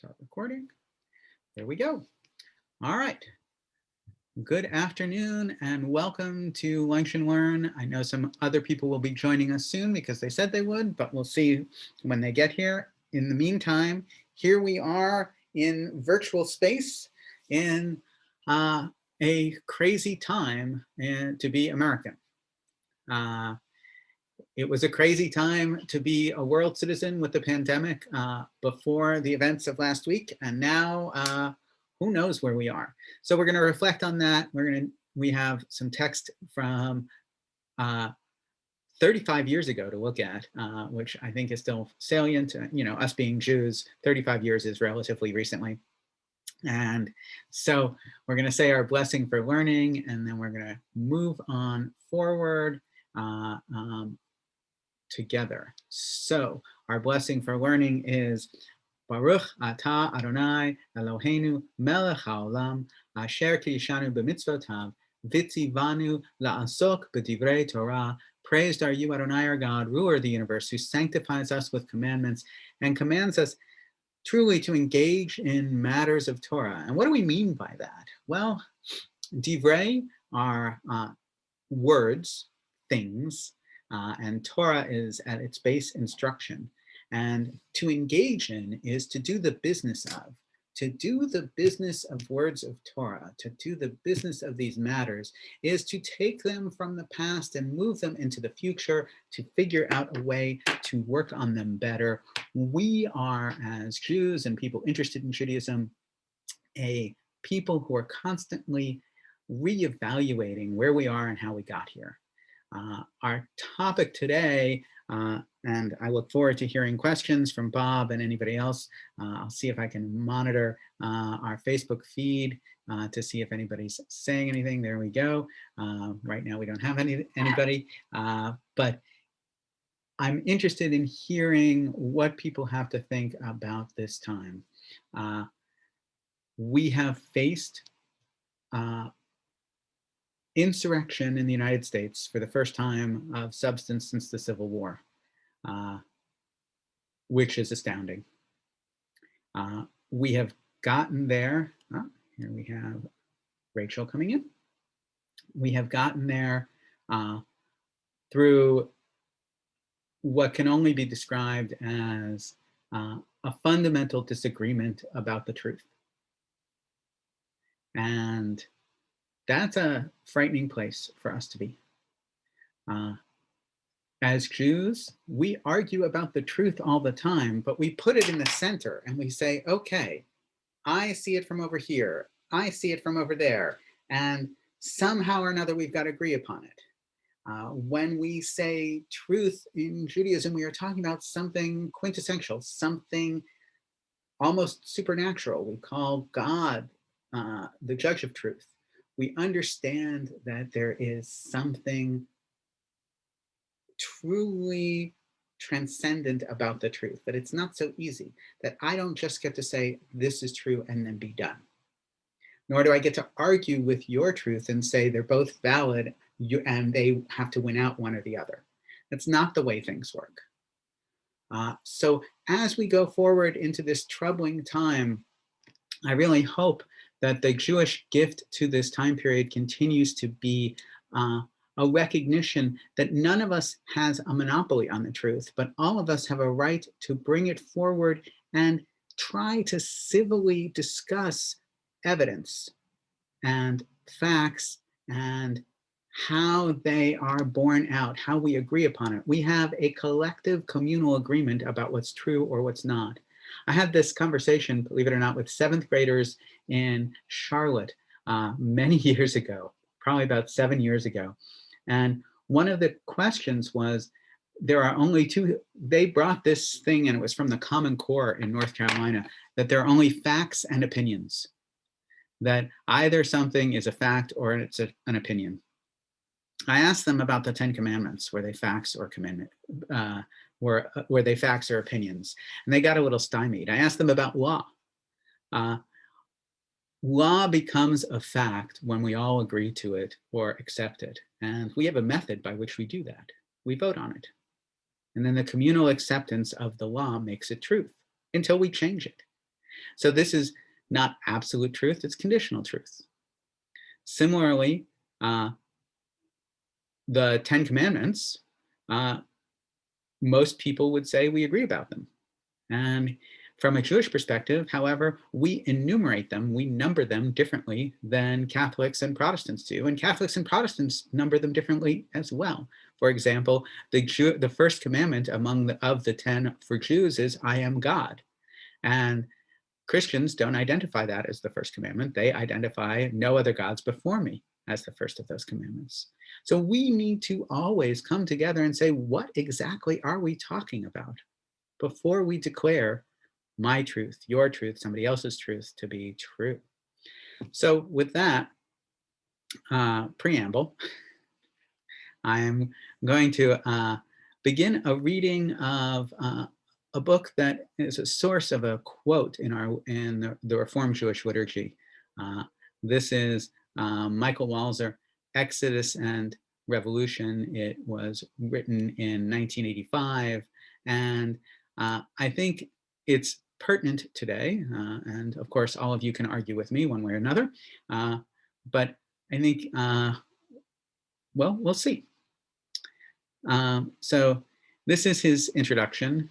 Start recording. There we go. All right. Good afternoon and welcome to Lunch and Learn. I know some other people will be joining us soon because they said they would, but we'll see when they get here. In the meantime, here we are in virtual space in a crazy time to be American. It was a crazy time to be a world citizen with the pandemic before the events of last week, and now who knows where we are. So we're going to reflect on that. We have some text from 35 years ago to look at, which I think is still salient. You know, us being Jews, 35 years is relatively recently. And so we're going to say our blessing for learning, and then we're going to move on forward together. So our blessing for learning is Baruch Atah Adonai Eloheinu Melech HaOlam Asher Kiyishanu B'mitzvotav Vitzivanu La'asok B'divrei Torah. Praised are you, Adonai, our God, ruler of the universe, who sanctifies us with commandments and commands us truly to engage in matters of Torah. And what do we mean by that? Well, divrei are words, things, and Torah is at its base instruction. And to engage in is to do the business of. To do the business of words of Torah, to do the business of these matters, is to take them from the past and move them into the future, to figure out a way to work on them better. We are, as Jews and people interested in Judaism, a people who are constantly reevaluating where we are and how we got here. Our topic today, and I look forward to hearing questions from Bob and anybody else. I'll see if I can monitor our Facebook feed to see if anybody's saying anything. There we go. Right now we don't have anybody, but I'm interested in hearing what people have to think about this time. We have faced insurrection in the United States for the first time of substance since the Civil War, which is astounding. We have gotten there. Here we have Rachel coming in. We have gotten there through what can only be described as a fundamental disagreement about the truth. And that's a frightening place for us to be. As Jews, we argue about the truth all the time, but we put it in the center and we say, okay, I see it from over here. I see it from over there. And somehow or another, we've got to agree upon it. When we say truth in Judaism, we are talking about something quintessential, something almost supernatural. We call God the judge of truth. We understand that there is something truly transcendent about the truth, that it's not so easy, that I don't just get to say this is true and then be done. Nor do I get to argue with your truth and say they're both valid and they have to win out one or the other. That's not the way things work. So as we go forward into this troubling time, I really hope that the Jewish gift to this time period continues to be a recognition that none of us has a monopoly on the truth, but all of us have a right to bring it forward and try to civilly discuss evidence and facts and how they are borne out, how we agree upon it. We have a collective communal agreement about what's true or what's not. I had this conversation, believe it or not, with 7th graders in Charlotte many years ago, probably about 7 years ago. And one of the questions was, there are only two, they brought this thing, and it was from the Common Core in North Carolina, that there are only facts and opinions, that either something is a fact or it's an opinion. I asked them about the 10 Commandments, were they facts or commandment, were they facts or opinions? And they got a little stymied. I asked them about law. Law becomes a fact when we all agree to it or accept it. And we have a method by which we do that. We vote on it. And then the communal acceptance of the law makes it truth until we change it. So this is not absolute truth, it's conditional truth. Similarly, the 10 Commandments, most people would say we agree about them. And from a Jewish perspective, however, we enumerate them, we number them differently than Catholics and Protestants do. And Catholics and Protestants number them differently as well. For example, the first commandment of the 10 for Jews is, I am God. And Christians don't identify that as the first commandment. They identify no other gods before me as the first of those commandments. So we need to always come together and say, what exactly are we talking about before we declare my truth, your truth, somebody else's truth to be true? So with that preamble, I am going to begin a reading of a book that is a source of a quote in the Reformed Jewish liturgy. This is Michael Walzer, Exodus and Revolution. It was written in 1985, and I think it's pertinent today. And of course, all of you can argue with me one way or another, but I think, well, we'll see. So this is his introduction.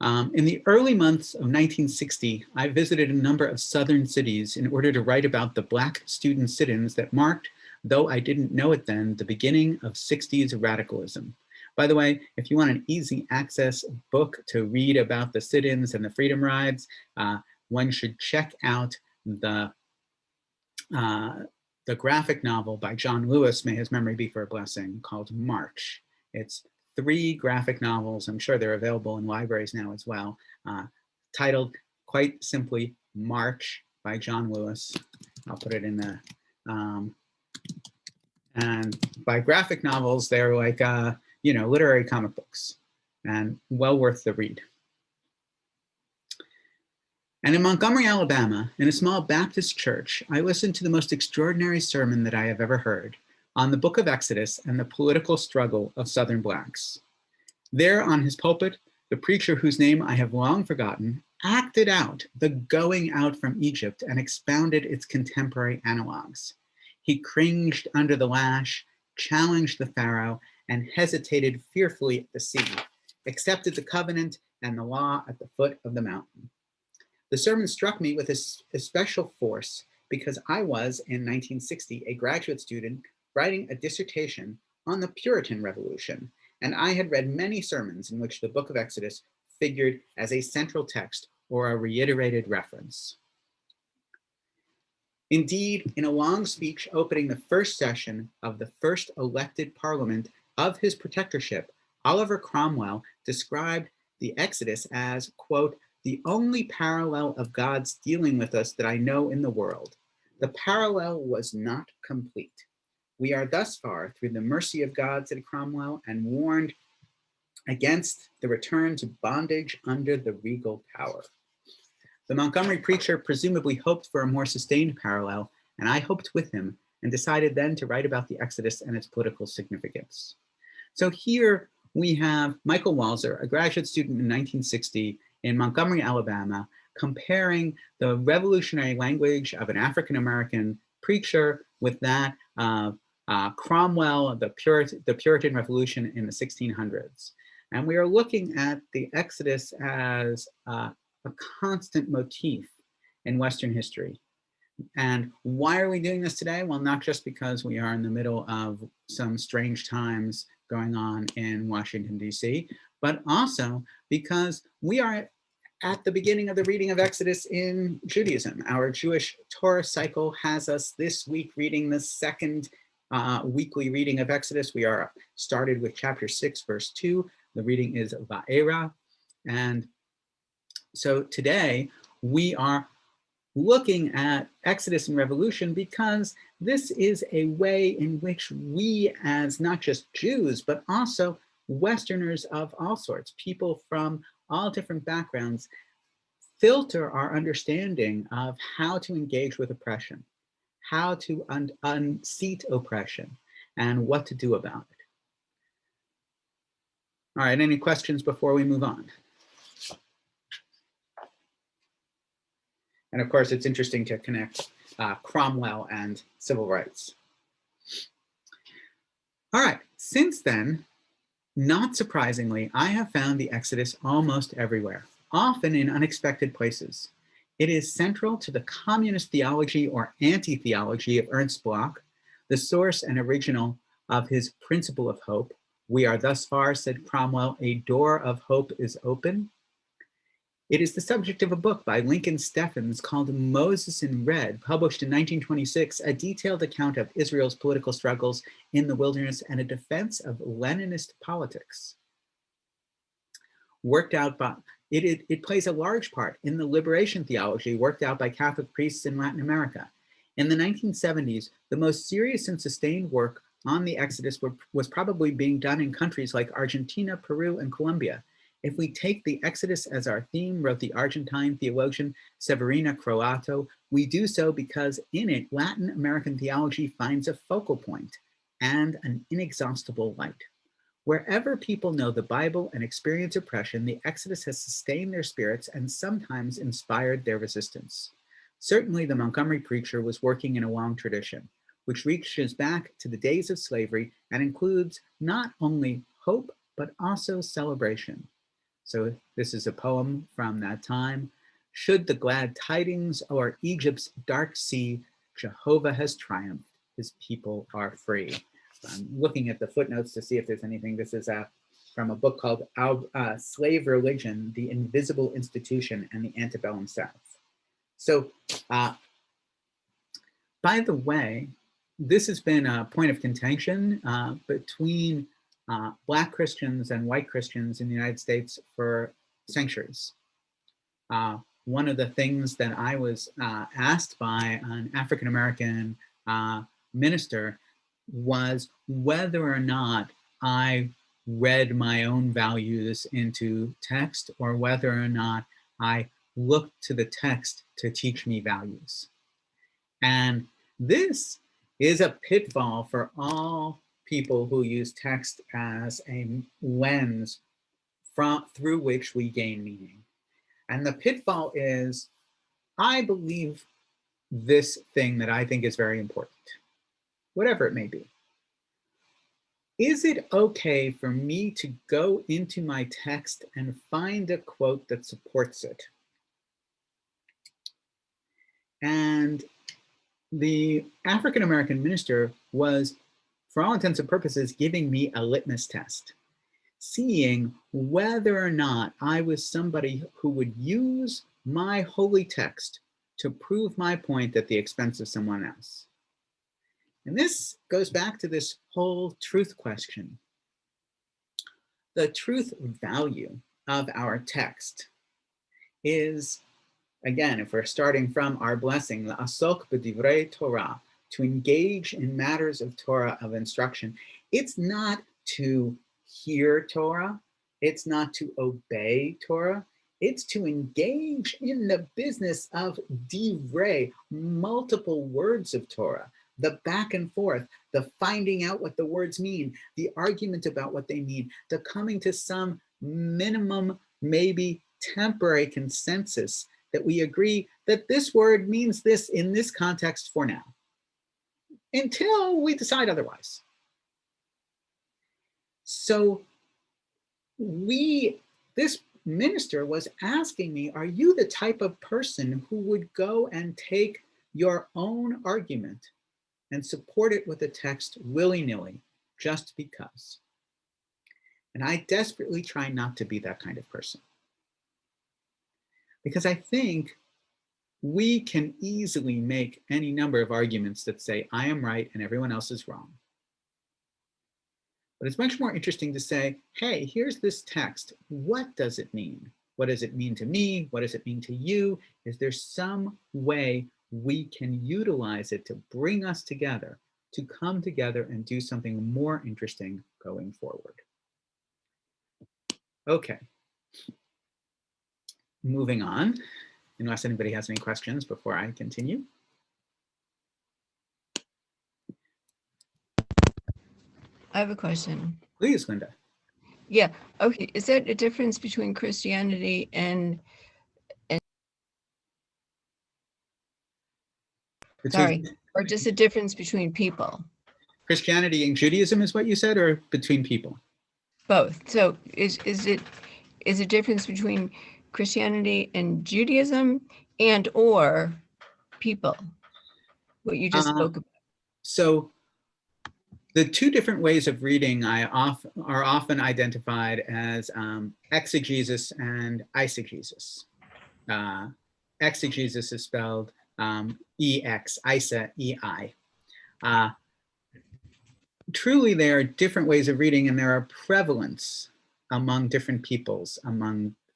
In the early months of 1960, I visited a number of southern cities in order to write about the Black student sit-ins that marked, though I didn't know it then, the beginning of 60s radicalism. By the way, if you want an easy access book to read about the sit-ins and the freedom rides, one should check out the graphic novel by John Lewis, may his memory be for a blessing, called March. It's 3 graphic novels, I'm sure they're available in libraries now as well, titled quite simply March by John Lewis. I'll put it in the, and by graphic novels, they're like, you know, literary comic books, and well worth the read. And in Montgomery, Alabama, in a small Baptist church, I listened to the most extraordinary sermon that I have ever heard on the book of Exodus and the political struggle of Southern Blacks. There on his pulpit, the preacher, whose name I have long forgotten, acted out the going out from Egypt and expounded its contemporary analogs. He cringed under the lash, challenged the Pharaoh, and hesitated fearfully at the sea, accepted the covenant and the law at the foot of the mountain. The sermon struck me with a special force because I was, in 1960, a graduate student writing a dissertation on the Puritan Revolution, and I had read many sermons in which the book of Exodus figured as a central text or a reiterated reference. Indeed, in a long speech opening the first session of the first elected parliament of his protectorship, Oliver Cromwell described the Exodus as, quote, the only parallel of God's dealing with us that I know in the world. The parallel was not complete. We are thus far, through the mercy of God, said Cromwell, and warned against the return to bondage under the regal power. The Montgomery preacher presumably hoped for a more sustained parallel, and I hoped with him, and decided then to write about the Exodus and its political significance. So here we have Michael Walzer, a graduate student in 1960 in Montgomery, Alabama, comparing the revolutionary language of an African-American preacher with that of Cromwell, the Puritan Revolution in the 1600s. And we are looking at the Exodus as a constant motif in Western history. And why are we doing this today? Well, not just because we are in the middle of some strange times going on in Washington, D.C., but also because we are at the beginning of the reading of Exodus in Judaism. Our Jewish Torah cycle has us this week reading the second weekly reading of Exodus. We are started with chapter 6, verse 2. The reading is Va'era. And so today we are looking at Exodus and Revolution because this is a way in which we, as not just Jews, but also Westerners of all sorts, people from all different backgrounds, filter our understanding of how to engage with oppression, how to unseat oppression, and what to do about it. All right, any questions before we move on? And of course, it's interesting to connect Cromwell and civil rights. All right, since then, not surprisingly, I have found the Exodus almost everywhere, often in unexpected places. It is central to the communist theology or anti-theology of Ernst Bloch, the source and original of his principle of hope. We are thus far, said Cromwell, a door of hope is open. It is the subject of a book by Lincoln Steffens called Moses in Red, published in 1926, a detailed account of Israel's political struggles in the wilderness and a defense of Leninist politics. Worked out by, it plays a large part in the liberation theology worked out by Catholic priests in Latin America. In the 1970s, the most serious and sustained work on the Exodus was probably being done in countries like Argentina, Peru, and Colombia. If we take the Exodus as our theme, wrote the Argentine theologian Severina Croato, we do so because in it, Latin American theology finds a focal point and an inexhaustible light. Wherever people know the Bible and experience oppression, the Exodus has sustained their spirits and sometimes inspired their resistance. Certainly, the Montgomery preacher was working in a long tradition, which reaches back to the days of slavery and includes not only hope, but also celebration. So this is a poem from that time. Should the glad tidings o'er Egypt's dark sea, Jehovah has triumphed, his people are free. I'm looking at the footnotes to see if there's anything. This is from a book called Slave Religion, the Invisible Institution and the Antebellum South. So by the way, this has been a point of contention between Black Christians and white Christians in the United States for centuries. One of the things that I was asked by an African-American minister was whether or not I read my own values into text or whether or not I looked to the text to teach me values. And this is a pitfall for all people who use text as a lens through which we gain meaning. And the pitfall is, I believe this thing that I think is very important, whatever it may be. Is it okay for me to go into my text and find a quote that supports it? And the African-American minister was, for all intents and purposes, giving me a litmus test, seeing whether or not I was somebody who would use my holy text to prove my point at the expense of someone else. And this goes back to this whole truth question. The truth value of our text is, again, if we're starting from our blessing, la'asok b'divrei Torah, to engage in matters of Torah, of instruction, it's not to hear Torah, it's not to obey Torah, it's to engage in the business of divrei, multiple words of Torah, the back and forth, the finding out what the words mean, the argument about what they mean, the coming to some minimum, maybe temporary consensus that we agree that this word means this in this context for now, until we decide otherwise. So this minister was asking me, are you the type of person who would go and take your own argument and support it with a text willy-nilly just because? And I desperately try not to be that kind of person, because I think we can easily make any number of arguments that say, I am right and everyone else is wrong. But it's much more interesting to say, hey, here's this text. What does it mean? What does it mean to me? What does it mean to you? Is there some way we can utilize it to bring us together, to come together and do something more interesting going forward? Okay. Moving on, unless anybody has any questions before I continue. I have a question. Please, Linda. Yeah, okay. Is there a difference between Christianity and Sorry, Between or just a difference between people? Christianity and Judaism is what you said, or between people? Both. So is it a difference between Christianity and Judaism and or people? What you just Uh, spoke about. so the two different ways of reading are often identified as exegesis and eisegesis. Exegesis is spelled E-X, Isa, E-I. Truly, there are different ways of reading, and there are prevalence among different peoples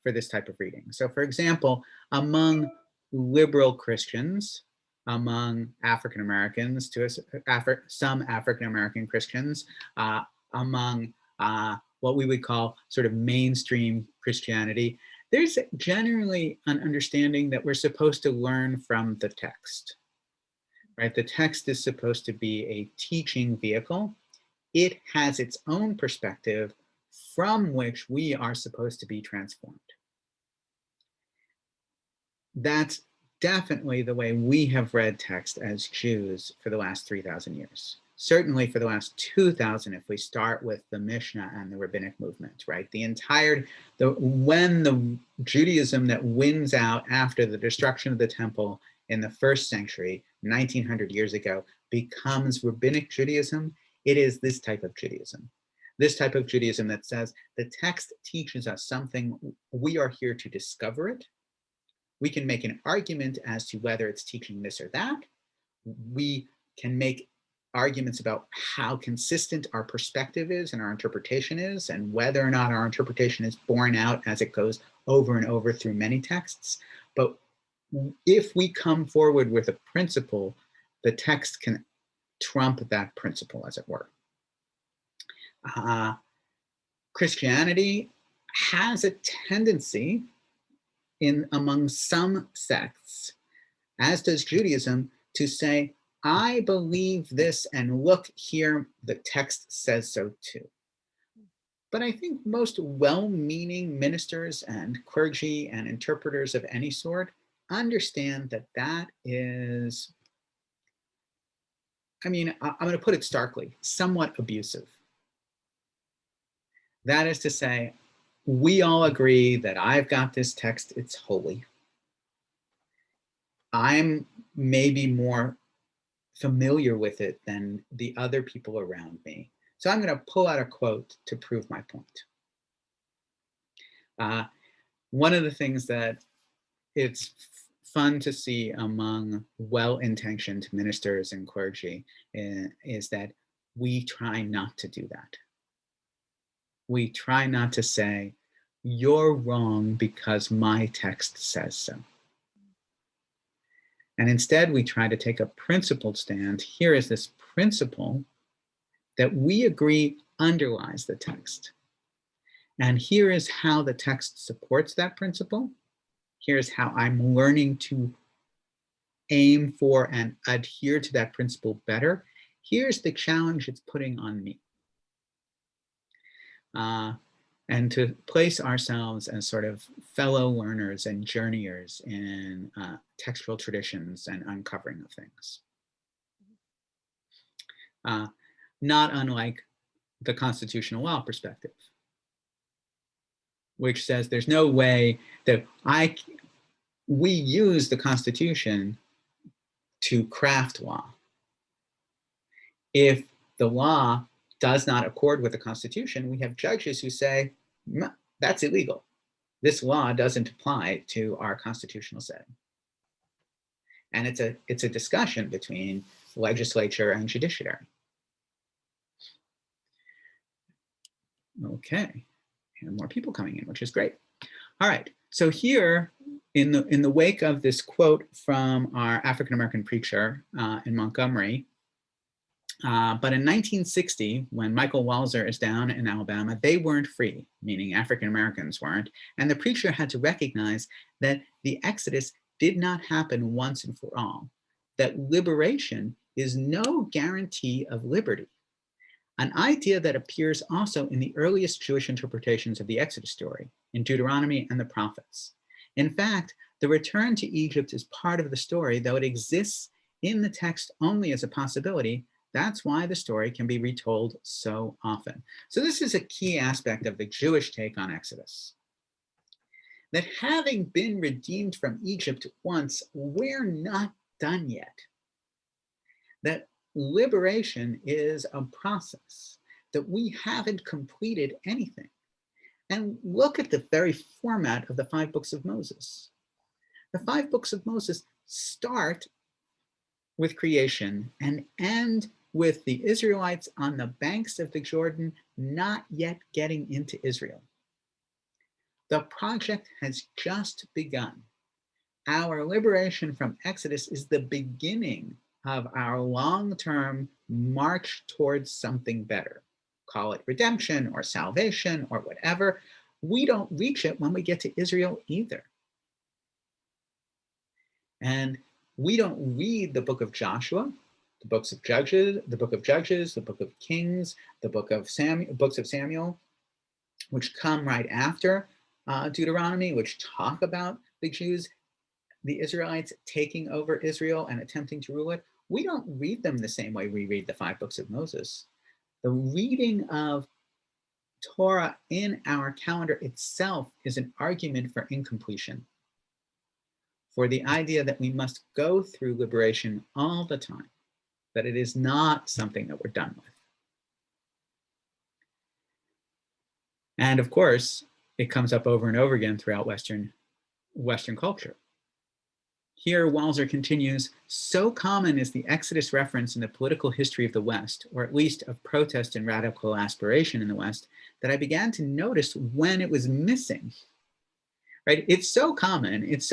for this type of reading. So, for example, among liberal Christians, among African Americans, some African American Christians, among what we would call sort of mainstream Christianity, there's generally an understanding that we're supposed to learn from the text, right? The text is supposed to be a teaching vehicle. It has its own perspective from which we are supposed to be transformed. That's definitely the way we have read text as Jews for the last 3,000 years. Certainly for the last 2,000, if we start with the Mishnah and the rabbinic movement, right? When the Judaism that wins out after the destruction of the temple in the first century, 1900 years ago, becomes rabbinic Judaism, it is this type of Judaism. This type of Judaism that says the text teaches us something, we are here to discover it. We can make an argument as to whether it's teaching this or that. We can make arguments about how consistent our perspective is and our interpretation is, and whether or not our interpretation is borne out as it goes over and over through many texts. But if we come forward with a principle, the text can trump that principle, as it were. Christianity has a tendency among some sects, as does Judaism, to say, I believe this, and look here, the text says so too. But I think most well-meaning ministers and clergy and interpreters of any sort understand that that is, I'm going to put it starkly, somewhat abusive. That is to say, we all agree that I've got this text, it's holy. I'm maybe more familiar with it than the other people around me. So I'm going to pull out a quote to prove my point. One of the things that it's fun to see among well-intentioned ministers and clergy is that we try not to do that. We try not to say, you're wrong because my text says so. And instead, we try to take a principled stand. Here is this principle that we agree underlies the text. And here is how the text supports that principle. Here's how I'm learning to aim for and adhere to that principle better. Here's the challenge it's putting on me. And to place ourselves as sort of fellow learners and journeyers in textual traditions and uncovering of things. Not unlike the constitutional law perspective, which says there's no way that we use the Constitution to craft law. If the law does not accord with the Constitution, we have judges who say, that's illegal. This law doesn't apply to our constitutional setting. And it's a discussion between legislature and judiciary. Okay, and more people coming in, which is great. All right, so here in the wake of this quote from our African-American preacher in Montgomery, but in 1960, when Michael Walzer is down in Alabama, they weren't free, meaning African Americans weren't, and the preacher had to recognize that the Exodus did not happen once and for all, that liberation is no guarantee of liberty, an idea that appears also in the earliest Jewish interpretations of the Exodus story, in Deuteronomy and the prophets. In fact, the return to Egypt is part of the story, though it exists in the text only as a possibility, that's why the story can be retold so often. So this is a key aspect of the Jewish take on Exodus. That having been redeemed from Egypt once, we're not done yet. That liberation is a process, that we haven't completed anything. And look at the very format of the 5 books of Moses. The 5 books of Moses start with creation and end with the Israelites on the banks of the Jordan, not yet getting into Israel. The project has just begun. Our liberation from Exodus is the beginning of our long-term march towards something better. Call it redemption or salvation or whatever. We don't reach it when we get to Israel either. And we don't read the book of Joshua, the books of Judges, the book of Judges, the book of Kings, the book of books of Samuel, which come right after Deuteronomy, which talk about the Jews, the Israelites taking over Israel and attempting to rule it. We don't read them the same way we read the 5 books of Moses. The reading of Torah in our calendar itself is an argument for incompletion, for the idea that we must go through liberation all the time, that it is not something that we're done with. And of course, it comes up over and over again throughout Western culture. Here, Walzer continues, so common is the Exodus reference in the political history of the West, or at least of protest and radical aspiration in the West, that I began to notice when it was missing. Right? It's so common, it's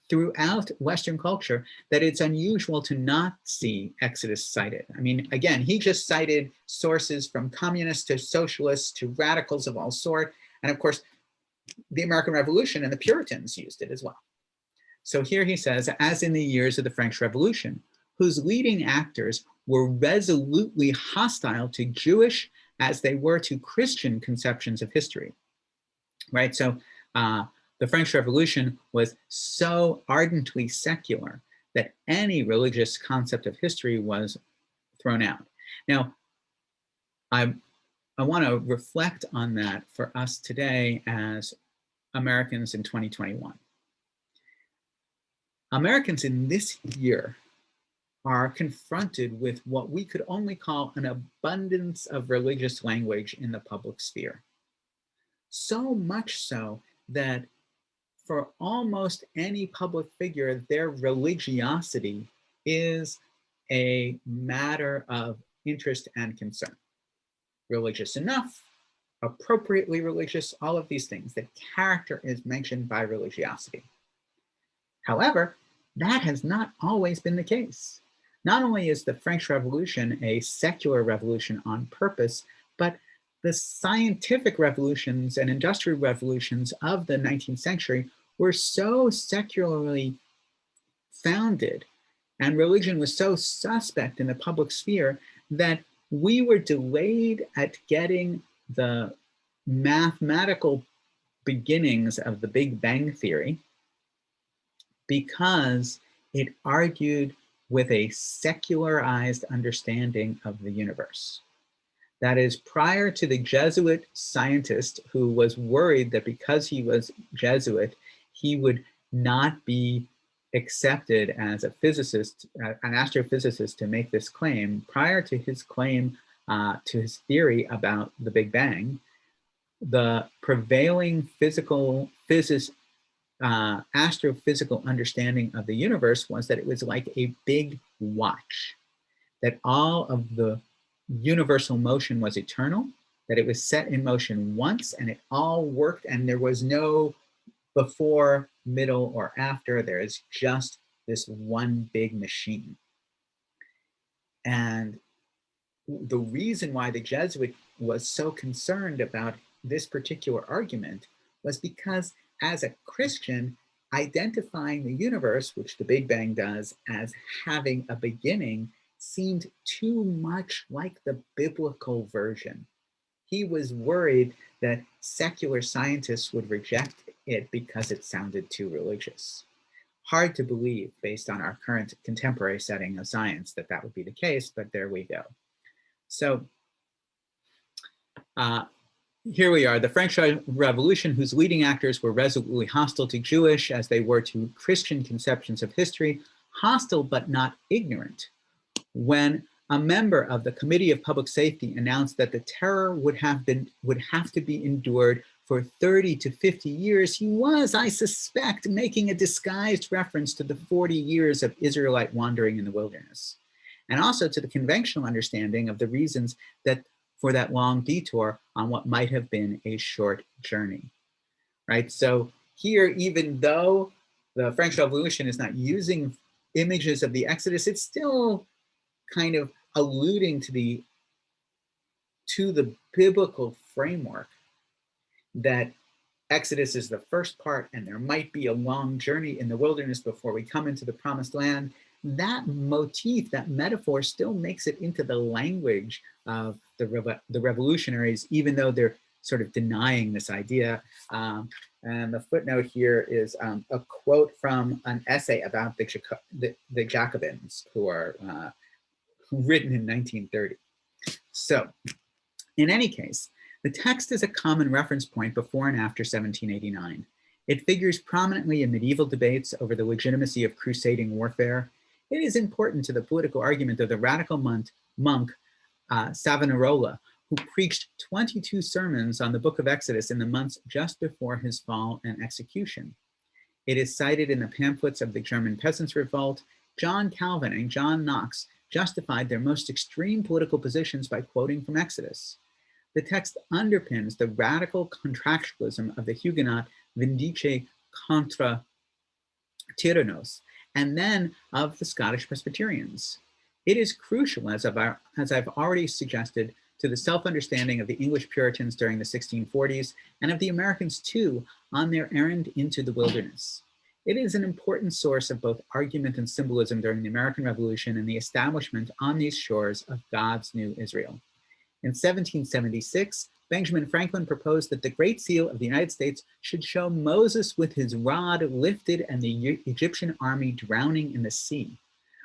throughout Western culture that it's unusual to not see Exodus cited. I mean, again, he just cited sources from communists to socialists to radicals of all sort. And of course, the American Revolution and the Puritans used it as well. So here he says, as in the years of the French Revolution, whose leading actors were resolutely hostile to Jewish as they were to Christian conceptions of history, right? So the French Revolution was so ardently secular that any religious concept of history was thrown out. Now, I want to reflect on that for us today as Americans in 2021. Americans in this year are confronted with what we could only call an abundance of religious language in the public sphere. So much so that for almost any public figure, their religiosity is a matter of interest and concern. Religious enough, appropriately religious, all of these things. The character is mentioned by religiosity. However, that has not always been the case. Not only is the French Revolution a secular revolution on purpose, but the scientific revolutions and industrial revolutions of the 19th century were so secularly founded, and religion was so suspect in the public sphere that we were delayed at getting the mathematical beginnings of the Big Bang Theory because it argued with a secularized understanding of the universe. That is, prior to the Jesuit scientist who was worried that because he was Jesuit, he would not be accepted as a physicist, an astrophysicist, to make this claim. Prior to his claim, to his theory about the Big Bang, the prevailing astrophysical understanding of the universe was that it was like a big watch, that all of the universal motion was eternal, that it was set in motion once and it all worked, and there was no before, middle, or after. There is just this one big machine. And the reason why the Jesuit was so concerned about this particular argument was because as a Christian, identifying the universe, which the Big Bang does, as having a beginning seemed too much like the biblical version. He was worried that secular scientists would reject it because it sounded too religious. Hard to believe based on our current contemporary setting of science that that would be the case, but there we go. So here we are, the French Revolution, whose leading actors were resolutely hostile to Jewish as they were to Christian conceptions of history, hostile but not ignorant. When a member of the Committee of Public Safety announced that the terror would have to be endured for 30 to 50 years, he was, I suspect, making a disguised reference to the 40 years of Israelite wandering in the wilderness, and also to the conventional understanding of the reasons for that long detour on what might have been a short journey, right? So here, even though the French Revolution is not using images of the Exodus, it's still kind of alluding to the biblical framework that Exodus is the first part and there might be a long journey in the wilderness before we come into the promised land. That motif, that metaphor still makes it into the language of the revolutionaries, even though they're sort of denying this idea. And the footnote here is a quote from an essay about the Jacobins, who are written in 1930. So in any case, the text is a common reference point before and after 1789. It figures prominently in medieval debates over the legitimacy of crusading warfare. It is important to the political argument of the radical monk Savonarola, who preached 22 sermons on the book of Exodus in the months just before his fall and execution. It is cited in the pamphlets of the German Peasants' Revolt. John Calvin and John Knox justified their most extreme political positions by quoting from Exodus. The text underpins the radical contractualism of the Huguenot Vindice contra tyrannos, and then of the Scottish Presbyterians. It is crucial, as I've already suggested, to the self-understanding of the English Puritans during the 1640s and of the Americans too on their errand into the wilderness. It is an important source of both argument and symbolism during the American Revolution and the establishment on these shores of God's new Israel. In 1776, Benjamin Franklin proposed that the Great Seal of the United States should show Moses with his rod lifted and the Egyptian army drowning in the sea,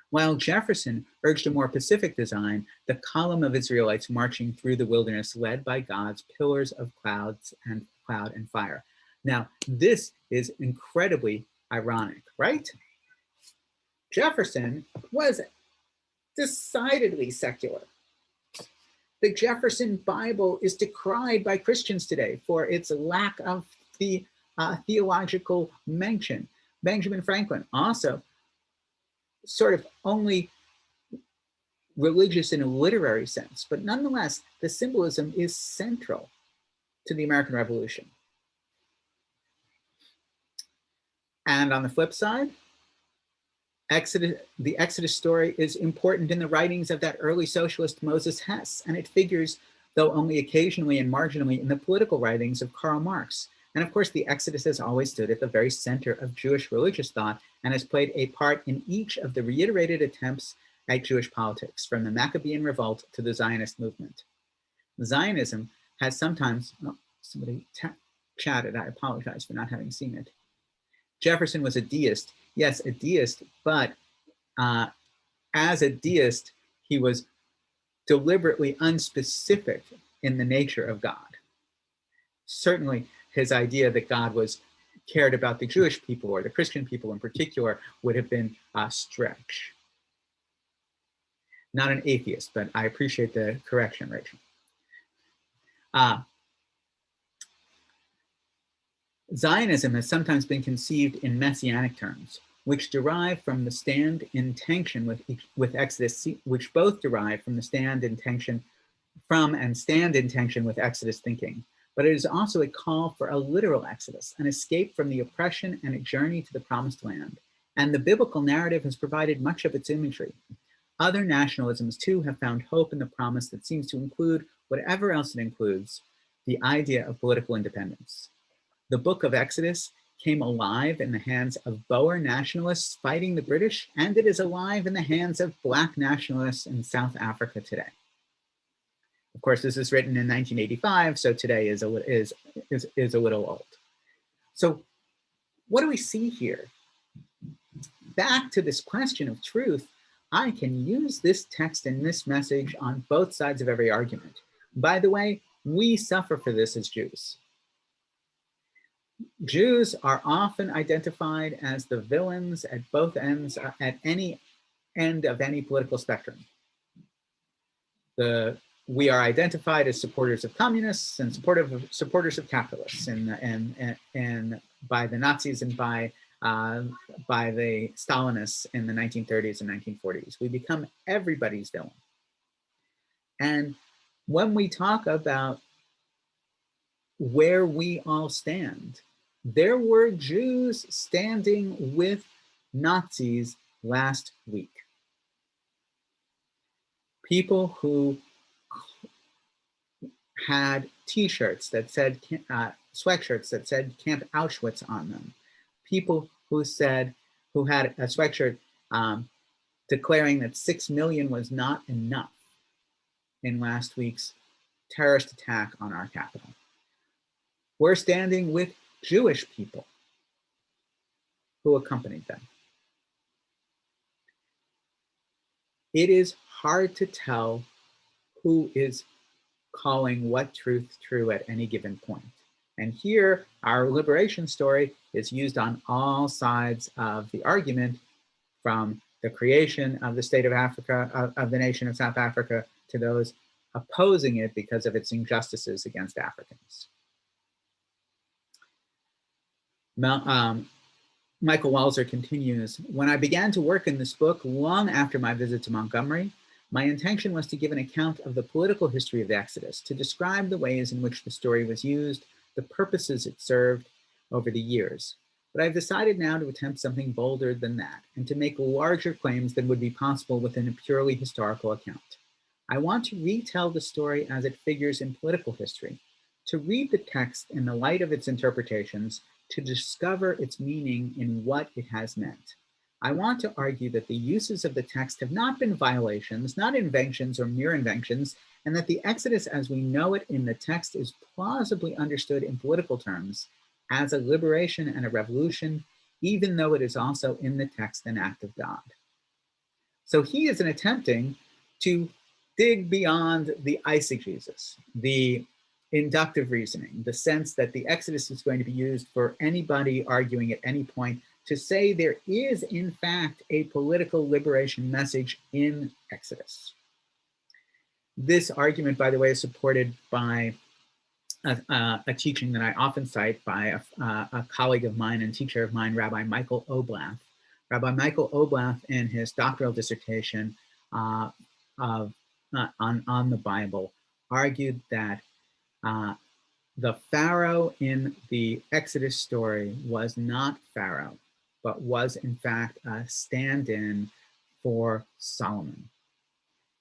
while Jefferson urged a more pacific design, the column of Israelites marching through the wilderness led by God's pillars of cloud and fire. Now, this is incredibly ironic, right? Jefferson was decidedly secular. The Jefferson Bible is decried by Christians today for its lack of the theological mention. Benjamin Franklin, also sort of only religious in a literary sense, but nonetheless, the symbolism is central to the American Revolution. And on the flip side, the Exodus story is important in the writings of that early socialist Moses Hess, and it figures, though only occasionally and marginally, in the political writings of Karl Marx. And of course, the Exodus has always stood at the very center of Jewish religious thought and has played a part in each of the reiterated attempts at Jewish politics, from the Maccabean revolt to the Zionist movement. Zionism has sometimes, somebody chatted, I apologize for not having seen it. Jefferson was a deist. Yes, a deist, but as a deist, he was deliberately unspecific in the nature of God. Certainly, his idea that God cared about the Jewish people or the Christian people in particular would have been a stretch. Not an atheist, but I appreciate the correction, Rachel. Zionism has sometimes been conceived in messianic terms, which derive from the stand in tension with Exodus, which both derive from the stand in tension with Exodus thinking. But it is also a call for a literal Exodus, an escape from the oppression and a journey to the promised land. And the biblical narrative has provided much of its imagery. Other nationalisms too have found hope in the promise that seems to include whatever else it includes, the idea of political independence. The book of Exodus came alive in the hands of Boer nationalists fighting the British, and it is alive in the hands of Black nationalists in South Africa today. Of course, this is written in 1985, so today is a little old. So what do we see here? back to this question of truth, I can use this text and this message on both sides of every argument. By the way, we suffer for this as Jews. Jews are often identified as the villains at both ends, at any end of any political spectrum. We are identified as supporters of communists and supporters of capitalists, and by the Nazis and by the Stalinists in the 1930s and 1940s. We become everybody's villain. And when we talk about where we all stand, there were Jews standing with Nazis last week. People who had t-shirts that said, sweatshirts that said Camp Auschwitz on them. People who had a sweatshirt declaring that 6 million was not enough in last week's terrorist attack on our capital. We're standing with Jewish people who accompanied them. It is hard to tell who is calling what truth true at any given point. And here, our liberation story is used on all sides of the argument, from the creation of the state of Africa, of the nation of South Africa, to those opposing it because of its injustices against Africans. Michael Walzer continues, when I began to work in this book long after my visit to Montgomery, my intention was to give an account of the political history of the Exodus, to describe the ways in which the story was used, the purposes it served over the years. But I've decided now to attempt something bolder than that, and to make larger claims than would be possible within a purely historical account. I want to retell the story as it figures in political history, to read the text in the light of its interpretations, to discover its meaning in what it has meant. I want to argue that the uses of the text have not been violations, not inventions or mere inventions, and that the Exodus as we know it in the text is plausibly understood in political terms as a liberation and a revolution, even though it is also in the text an act of God. So he is attempting to dig beyond the eisegesis, the inductive reasoning, the sense that the Exodus is going to be used for anybody arguing at any point, to say there is in fact a political liberation message in Exodus. This argument, by the way, is supported by a teaching that I often cite by a colleague of mine and teacher of mine, Rabbi Michael Oblath. Rabbi Michael Oblath, in his doctoral dissertation on the Bible, argued that the Pharaoh in the Exodus story was not Pharaoh, but was in fact a stand-in for Solomon.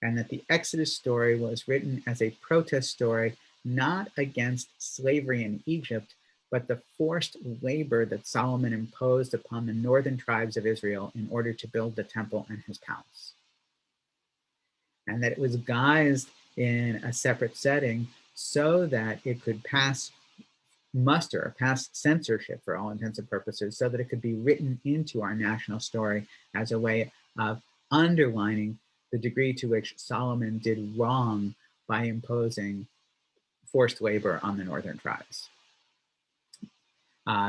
And that the Exodus story was written as a protest story, not against slavery in Egypt, but the forced labor that Solomon imposed upon the northern tribes of Israel in order to build the temple and his palace. And that it was guised in a separate setting so that it could pass muster, pass censorship for all intents and purposes, so that it could be written into our national story as a way of underlining the degree to which Solomon did wrong by imposing forced labor on the northern tribes.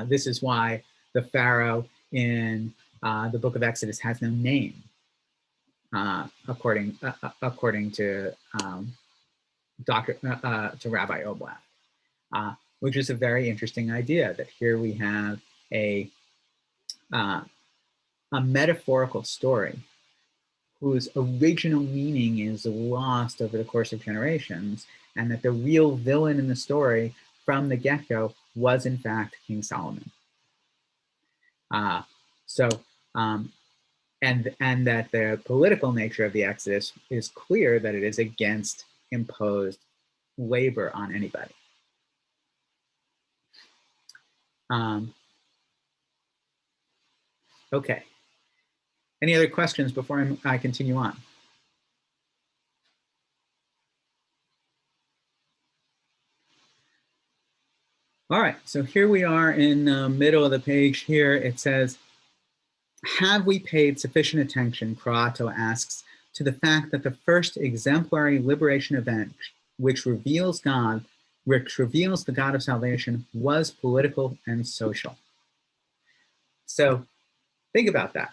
This is why the Pharaoh in the book of Exodus has no name, according to Rabbi Oblath, which is a very interesting idea, that here we have a metaphorical story whose original meaning is lost over the course of generations, and that the real villain in the story from the get-go was in fact King Solomon. And that the political nature of the Exodus is clear, that it is against imposed labor on anybody. Okay. Any other questions before I continue on? All right, so here we are in the middle of the page here. It says, have we paid sufficient attention, Croatto asks, to the fact that the first exemplary liberation event, which reveals the God of salvation, was political and social? So think about that.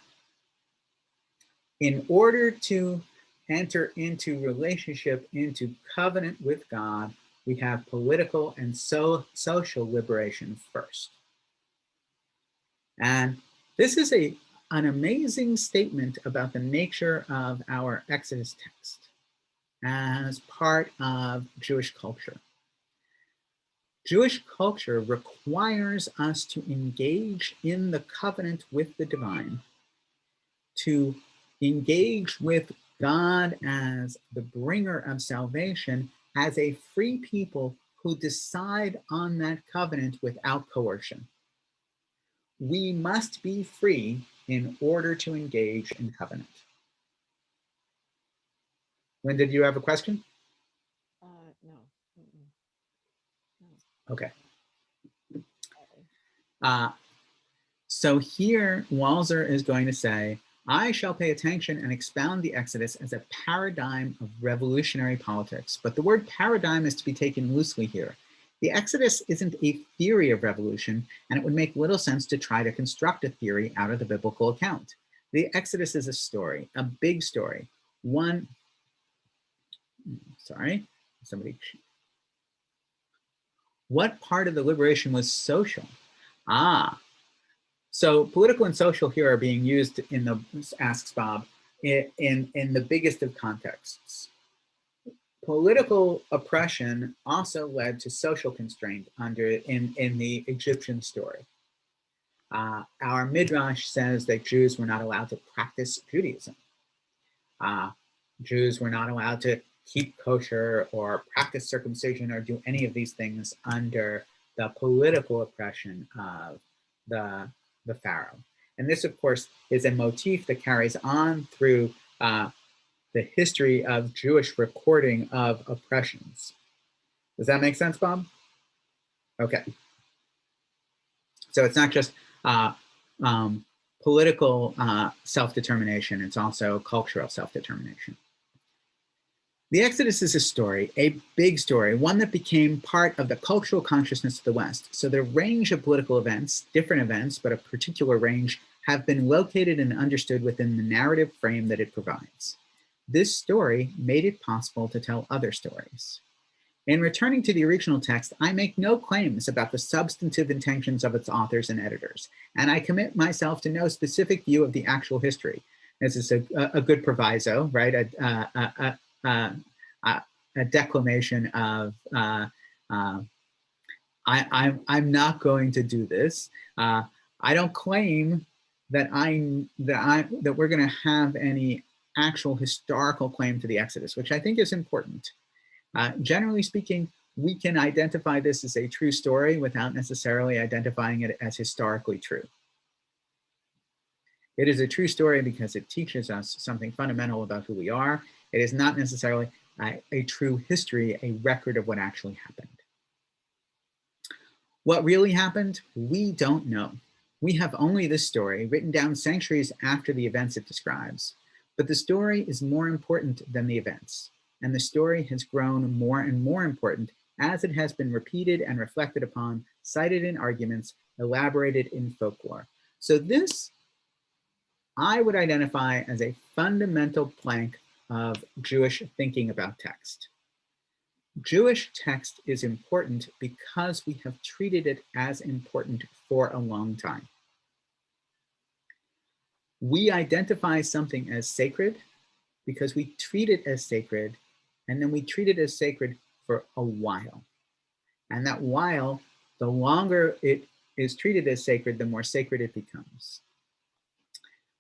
In order to enter into relationship, into covenant with God, we have political and social liberation first. And this is an amazing statement about the nature of our Exodus text as part of Jewish culture. Jewish culture requires us to engage in the covenant with the divine, to engage with God as the bringer of salvation, as a free people who decide on that covenant without coercion. We must be free in order to engage in covenant. When did you have a question? No. Okay. So here, Walzer is going to say, I shall pay attention and expound the Exodus as a paradigm of revolutionary politics. But the word paradigm is to be taken loosely here. The Exodus isn't a theory of revolution, and it would make little sense to try to construct a theory out of the biblical account. The Exodus is a story, a big story. What part of the liberation was social? So political and social here are being used in the, asks Bob, in the biggest of contexts. Political oppression also led to social constraint in the Egyptian story. Our Midrash says that Jews were not allowed to practice Judaism. Jews were not allowed to keep kosher or practice circumcision or do any of these things under the political oppression of the Pharaoh. And this, of course, is a motif that carries on through the history of Jewish recording of oppressions. Does that make sense, Bob? Okay. So it's not just political self-determination, it's also cultural self-determination. The Exodus is a story, a big story, one that became part of the cultural consciousness of the West. So the range of political events, different events, but a particular range, have been located and understood within the narrative frame that it provides. This story made it possible to tell other stories. In returning to the original text, I make no claims about the substantive intentions of its authors and editors, and I commit myself to no specific view of the actual history. This is a good proviso, right? A declamation of I'm not going to do this. I don't claim that we're going to have any actual historical claim to the Exodus, which I think is important. Generally speaking, we can identify this as a true story without necessarily identifying it as historically true. It is a true story because it teaches us something fundamental about who we are. It is not necessarily a true history, a record of what actually happened. What really happened, we don't know. We have only this story written down centuries after the events it describes, but the story is more important than the events, and the story has grown more and more important as it has been repeated and reflected upon, cited in arguments, elaborated in folklore. So this I would identify as a fundamental plank of Jewish thinking about text. Jewish text is important because we have treated it as important for a long time. We identify something as sacred because we treat it as sacred, and then we treat it as sacred for a while. And that while, the longer it is treated as sacred, the more sacred it becomes.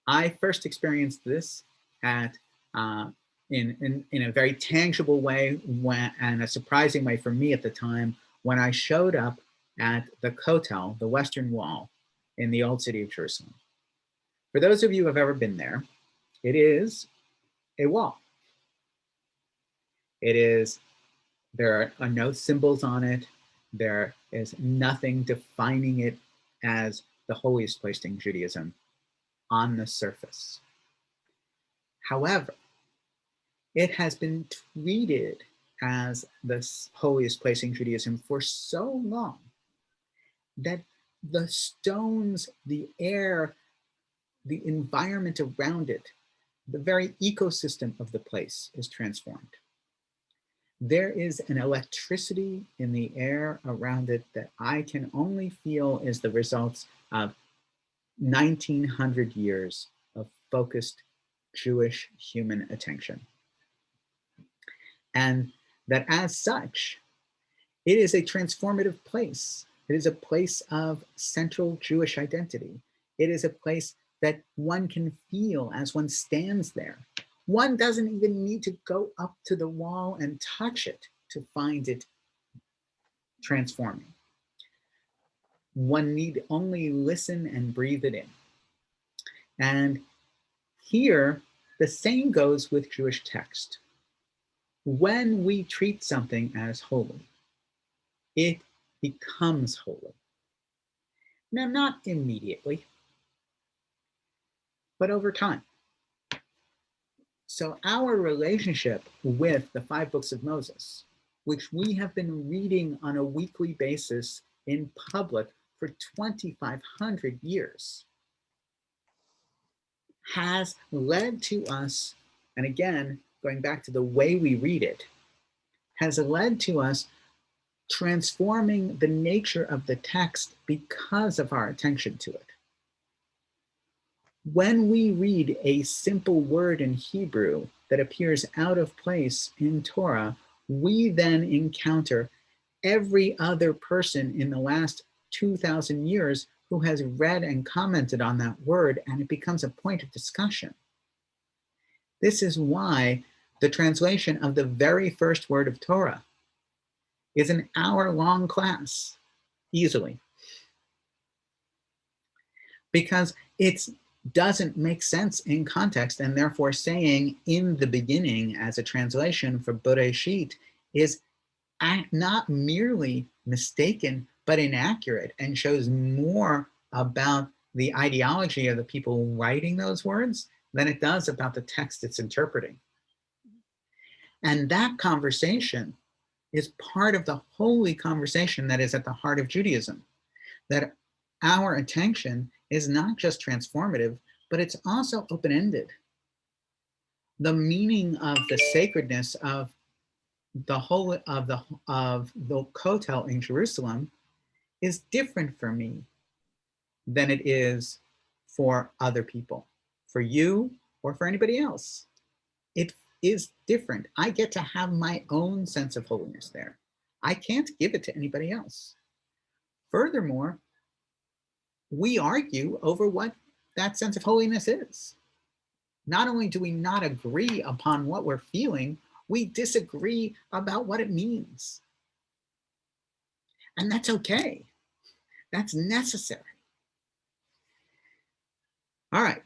I first experienced this in a very tangible way and a surprising way for me at the time when I showed up at the Kotel, the Western Wall in the old city of Jerusalem. For those of you who have ever been there, it is a wall. There are no symbols on it. There is nothing defining it as the holiest place in Judaism. on the surface. However, it has been treated as the holiest place in Judaism for so long that the stones, the air, the environment around it, the very ecosystem of the place is transformed. There is an electricity in the air around it that I can only feel is the results of 1900 years of focused Jewish human attention. And that as such, it is a transformative place. It is a place of central Jewish identity. It is a place that one can feel as one stands there. One doesn't even need to go up to the wall and touch it to find it transforming. One need only listen and breathe it in. And here, the same goes with Jewish text. When we treat something as holy, it becomes holy. Now, not immediately, but over time. So our relationship with the 5 books of Moses, which we have been reading on a weekly basis in public for 2,500 years, has led to us, and again, going back to the way we read it, has led to us transforming the nature of the text because of our attention to it. When we read a simple word in Hebrew that appears out of place in Torah, we then encounter every other person in the last 2,000 years who has read and commented on that word, and it becomes a point of discussion. This is why the translation of the very first word of Torah is an hour-long class, easily. Because it doesn't make sense in context, and therefore saying in the beginning as a translation for Bereshit is not merely mistaken, but inaccurate, and shows more about the ideology of the people writing those words than it does about the text it's interpreting. And that conversation is part of the holy conversation that is at the heart of Judaism, that our attention is not just transformative, but it's also open-ended. The meaning of the sacredness of the whole of the Kotel in Jerusalem is different for me than it is for other people, for you or for anybody else. It is different. I get to have my own sense of holiness there. I can't give it to anybody else. Furthermore, we argue over what that sense of holiness is. Not only do we not agree upon what we're feeling, we disagree about what it means. And that's okay. That's necessary. All right.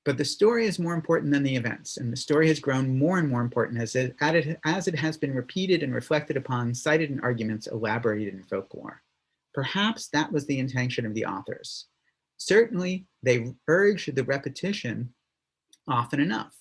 But the story is more important than the events, and the story has grown more and more important as it has been repeated and reflected upon, cited in arguments, elaborated in folklore. Perhaps that was the intention of the authors. Certainly, they urged the repetition often enough.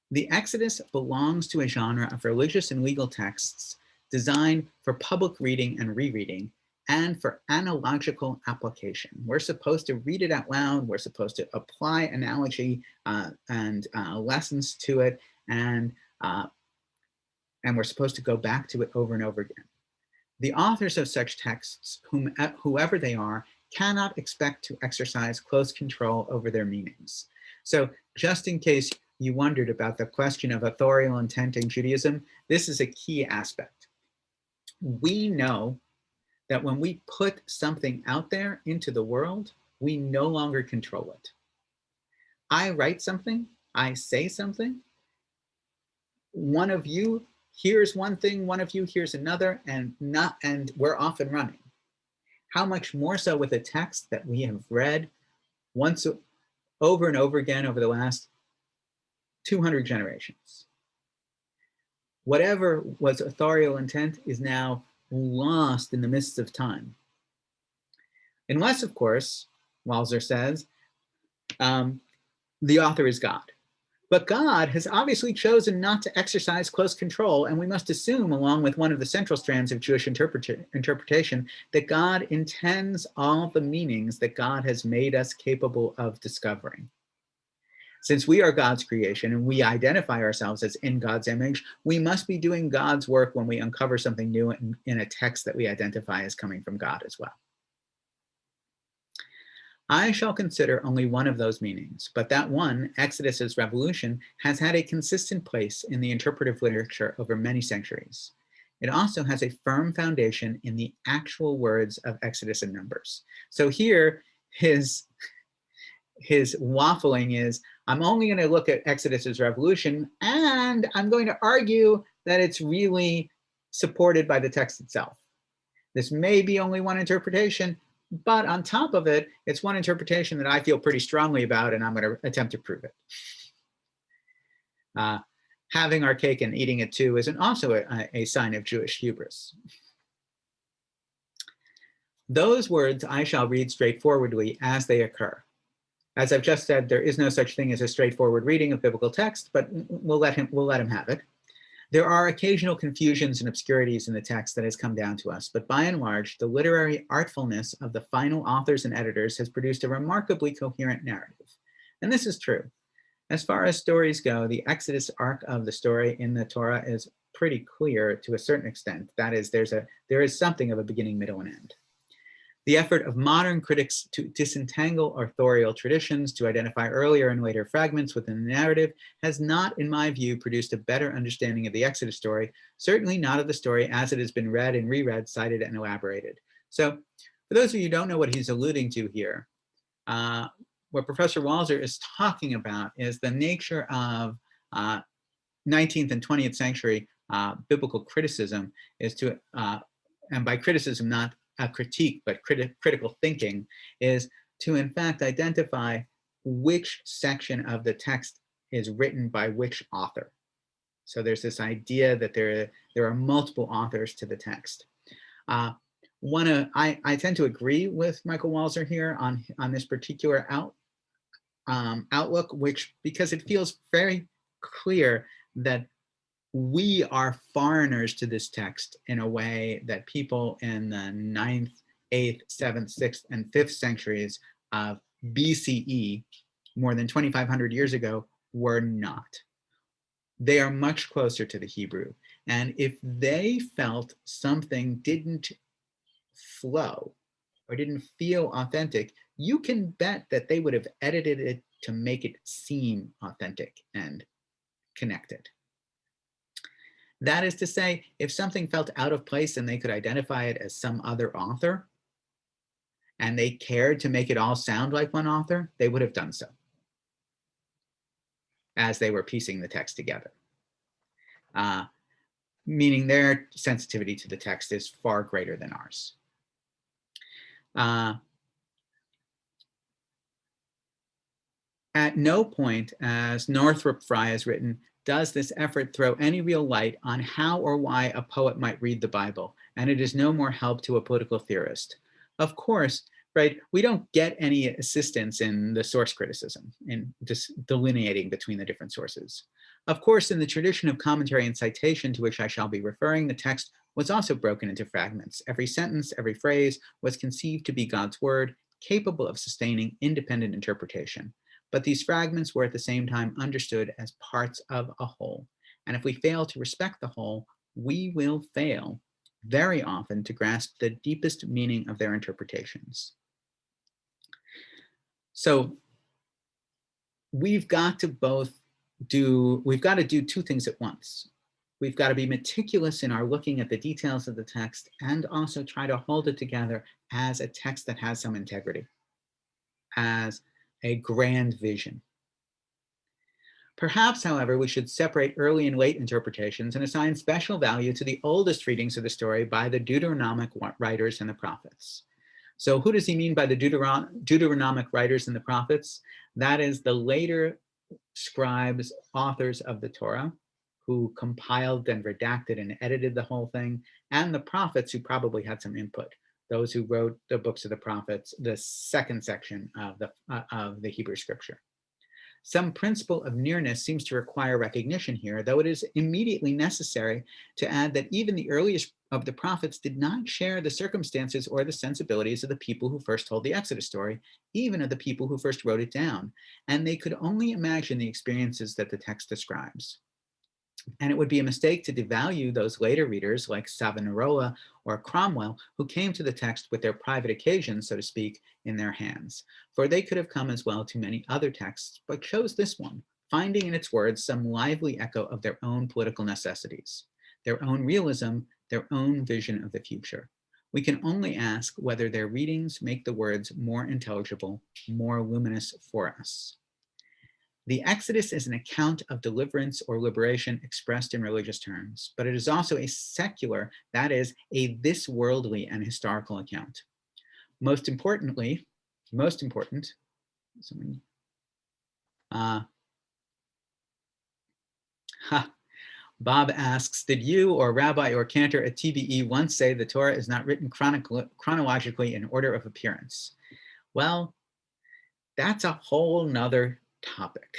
The Exodus belongs to a genre of religious and legal texts designed for public reading and rereading and for analogical application. We're supposed to read it out loud. We're supposed to apply analogy and lessons to it, and we're supposed to go back to it over and over again. The authors of such texts, whoever they are, cannot expect to exercise close control over their meanings. So just in case you wondered about the question of authorial intent in Judaism, this is a key aspect. We know that when we put something out there into the world, we no longer control it. I write something, I say something, one of you hears one thing, one of you hears another, and we're off and running. How much more so with a text that we have read once over and over again over the last 200 generations. Whatever was authorial intent is now lost in the mists of time. Unless, of course, Walzer says, the author is God. But God has obviously chosen not to exercise close control, and we must assume, along with one of the central strands of Jewish interpretation, that God intends all the meanings that God has made us capable of discovering. Since we are God's creation and we identify ourselves as in God's image, we must be doing God's work when we uncover something new in a text that we identify as coming from God as well. I shall consider only one of those meanings, but that one, Exodus's revolution, has had a consistent place in the interpretive literature over many centuries. It also has a firm foundation in the actual words of Exodus and Numbers. So here, his waffling is, I'm only going to look at Exodus's revolution, and I'm going to argue that it's really supported by the text itself. This may be only one interpretation, but on top of it, it's one interpretation that I feel pretty strongly about, and I'm going to attempt to prove it. Having our cake and eating it too is also a sign of Jewish hubris. Those words I shall read straightforwardly as they occur. As I've just said, there is no such thing as a straightforward reading of biblical text, but we'll let him have it. There are occasional confusions and obscurities in the text that has come down to us, but by and large, the literary artfulness of the final authors and editors has produced a remarkably coherent narrative. And this is true. As far as stories go, the Exodus arc of the story in the Torah is pretty clear to a certain extent. That is, there is something of a beginning, middle, and end. The effort of modern critics to disentangle authorial traditions, to identify earlier and later fragments within the narrative, has not, in my view, produced a better understanding of the Exodus story, certainly not of the story as it has been read and reread, cited, and elaborated. So, for those of you who don't know what he's alluding to here, what Professor Walzer is talking about is the nature of 19th and 20th century biblical criticism is to, and by criticism, not a critique, but critical thinking, is to in fact identify which section of the text is written by which author. So there's this idea that there are multiple authors to the text. I tend to agree with Michael Walzer here on this particular outlook, because it feels very clear that we are foreigners to this text in a way that people in the 9th, 8th, 7th, 6th, and 5th centuries of BCE, more than 2,500 years ago, were not. They are much closer to the Hebrew. And if they felt something didn't flow or didn't feel authentic, you can bet that they would have edited it to make it seem authentic and connected. That is to say, if something felt out of place and they could identify it as some other author, and they cared to make it all sound like one author, they would have done so as they were piecing the text together. Meaning their sensitivity to the text is far greater than ours. At no point, as Northrop Frye has written, does this effort throw any real light on how or why a poet might read the Bible, and it is no more help to a political theorist. Of course, right, we don't get any assistance in the source criticism, in just delineating between the different sources. Of course, in the tradition of commentary and citation to which I shall be referring, the text was also broken into fragments. Every sentence, every phrase was conceived to be God's word, capable of sustaining independent interpretation. But these fragments were at the same time understood as parts of a whole. And if we fail to respect the whole, we will fail very often to grasp the deepest meaning of their interpretations. So we've got to do two things at once. We've got to be meticulous in our looking at the details of the text and also try to hold it together as a text that has some integrity, as a grand vision. Perhaps, however, we should separate early and late interpretations and assign special value to the oldest readings of the story by the Deuteronomic writers and the prophets. So who does he mean by the Deuteronomic writers and the prophets? That is the later scribes, authors of the Torah, who compiled and redacted and edited the whole thing, and the prophets who probably had some input. those who wrote the books of the prophets, the second section of the Hebrew scripture. Some principle of nearness seems to require recognition here, though it is immediately necessary to add that even the earliest of the prophets did not share the circumstances or the sensibilities of the people who first told the Exodus story, even of the people who first wrote it down, and they could only imagine the experiences that the text describes. And it would be a mistake to devalue those later readers like Savonarola or Cromwell, who came to the text with their private occasions, so to speak, in their hands. For they could have come as well to many other texts, but chose this one, finding in its words some lively echo of their own political necessities, their own realism, their own vision of the future. We can only ask whether their readings make the words more intelligible, more luminous for us. The Exodus is an account of deliverance or liberation expressed in religious terms, but it is also a secular, that is, a this-worldly and historical account. Most important, Bob asks, did you or Rabbi or Cantor at TBE once say the Torah is not written chronologically in order of appearance? Well, that's a whole nother topic.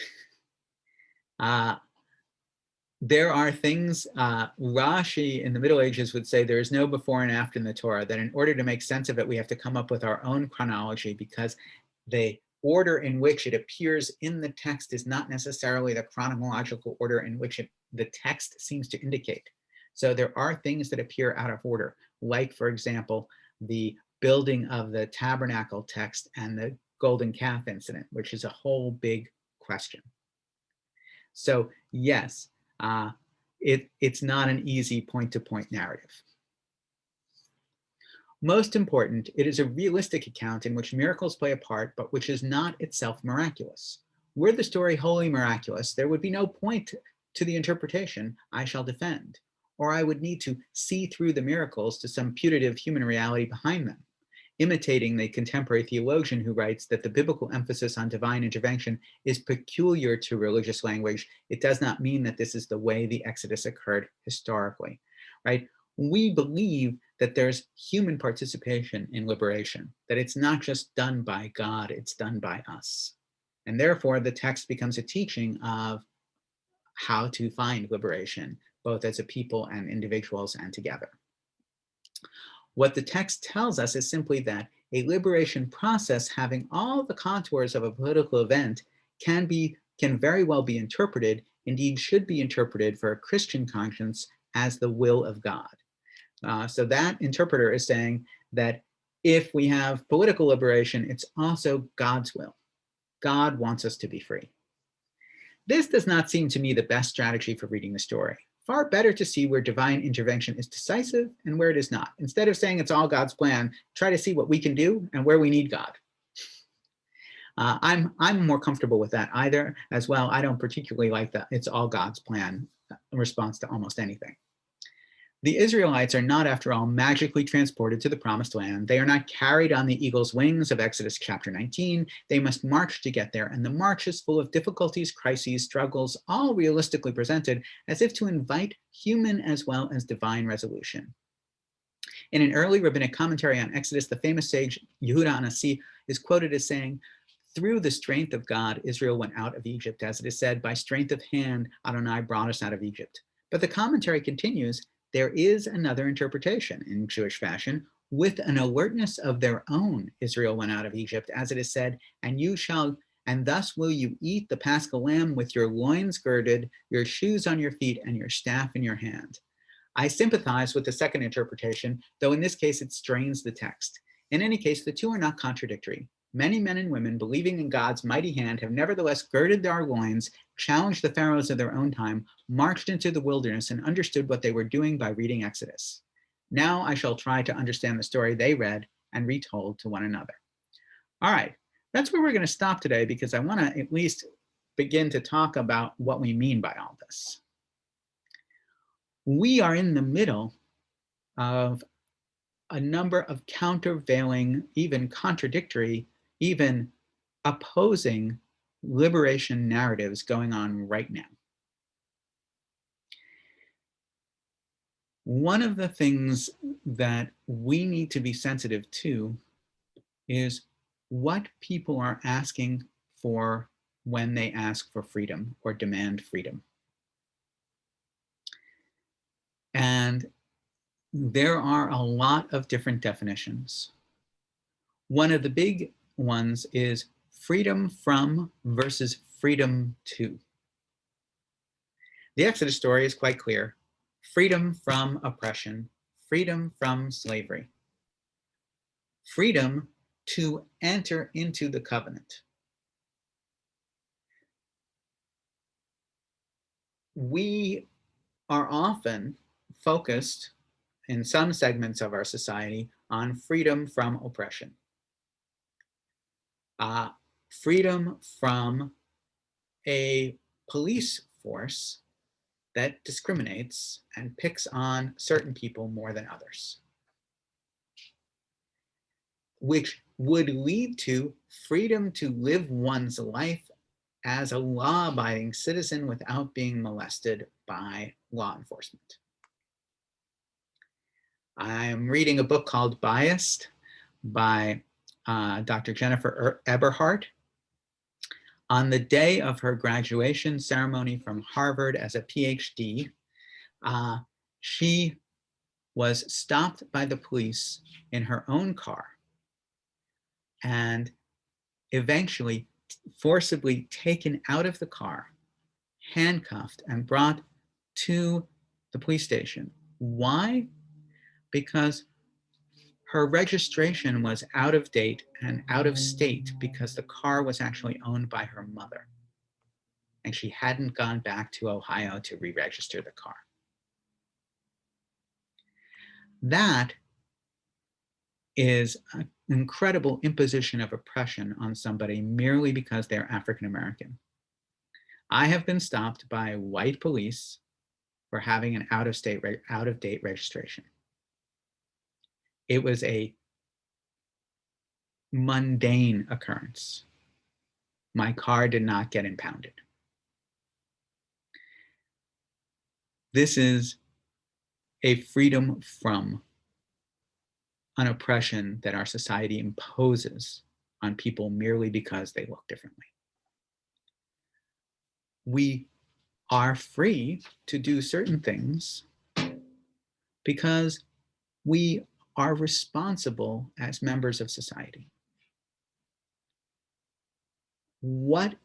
There are things, Rashi in the Middle Ages would say there is no before and after in the Torah, that in order to make sense of it, we have to come up with our own chronology, because the order in which it appears in the text is not necessarily the chronological order in which the text seems to indicate. So there are things that appear out of order, like, for example, the building of the tabernacle text and the golden calf incident, which is a whole big question. So yes, it's not an easy point-to-point narrative. Most important, it is a realistic account in which miracles play a part, but which is not itself miraculous. Were the story wholly miraculous, there would be no point to the interpretation I shall defend, or I would need to see through the miracles to some putative human reality behind them, imitating the contemporary theologian who writes that the biblical emphasis on divine intervention is peculiar to religious language. It does not mean that this is the way the Exodus occurred historically, right? We believe that there's human participation in liberation, that it's not just done by God, it's done by us. And therefore, the text becomes a teaching of how to find liberation, both as a people and individuals and together. What the text tells us is simply that a liberation process having all the contours of a political event can very well be interpreted, indeed should be interpreted for a Christian conscience as the will of God. So that interpreter is saying that if we have political liberation, it's also God's will. God wants us to be free. This does not seem to me the best strategy for reading the story. Far better to see where divine intervention is decisive and where it is not. Instead of saying it's all God's plan, try to see what we can do and where we need God. I'm more comfortable with that either as well. I don't particularly like the it's all God's plan response to almost anything. The Israelites are not, after all, magically transported to the promised land. They are not carried on the eagle's wings of Exodus chapter 19. They must march to get there, and the march is full of difficulties, crises, struggles, all realistically presented as if to invite human as well as divine resolution. In an early rabbinic commentary on Exodus, the famous sage Yehuda Anasi is quoted as saying, "Through the strength of God, Israel went out of Egypt. As it is said, by strength of hand, Adonai brought us out of Egypt." But the commentary continues, there is another interpretation in Jewish fashion. With an alertness of their own, Israel went out of Egypt, as it is said, and thus will you eat the Paschal lamb with your loins girded, your shoes on your feet, and your staff in your hand. I sympathize with the second interpretation, though in this case it strains the text. In any case, the two are not contradictory. Many men and women believing in God's mighty hand have nevertheless girded their loins, challenged the pharaohs of their own time, marched into the wilderness, and understood what they were doing by reading Exodus. Now I shall try to understand the story they read and retold to one another. All right, that's where we're going to stop today, because I want to at least begin to talk about what we mean by all this. We are in the middle of a number of countervailing, even contradictory, even opposing liberation narratives going on right now. One of the things that we need to be sensitive to is what people are asking for when they ask for freedom or demand freedom. And there are a lot of different definitions. One of the big ones is freedom from versus freedom to. The Exodus story is quite clear. Freedom from oppression, freedom from slavery, freedom to enter into the covenant. We are often focused in some segments of our society on freedom from oppression. Freedom from a police force that discriminates and picks on certain people more than others, which would lead to freedom to live one's life as a law-abiding citizen without being molested by law enforcement. I'm reading a book called Biased by Dr. Jennifer Eberhardt. On the day of her graduation ceremony from Harvard as a PhD, she was stopped by the police in her own car and eventually forcibly taken out of the car, handcuffed, and brought to the police station. Why? Because her registration was out of date and out of state because the car was actually owned by her mother. And she hadn't gone back to Ohio to re-register the car. That is an incredible imposition of oppression on somebody merely because they're African American. I have been stopped by white police for having an out-of-date registration. It was a mundane occurrence. My car did not get impounded. This is a freedom from an oppression that our society imposes on people merely because they look differently. We are free to do certain things because we are responsible as members of society. What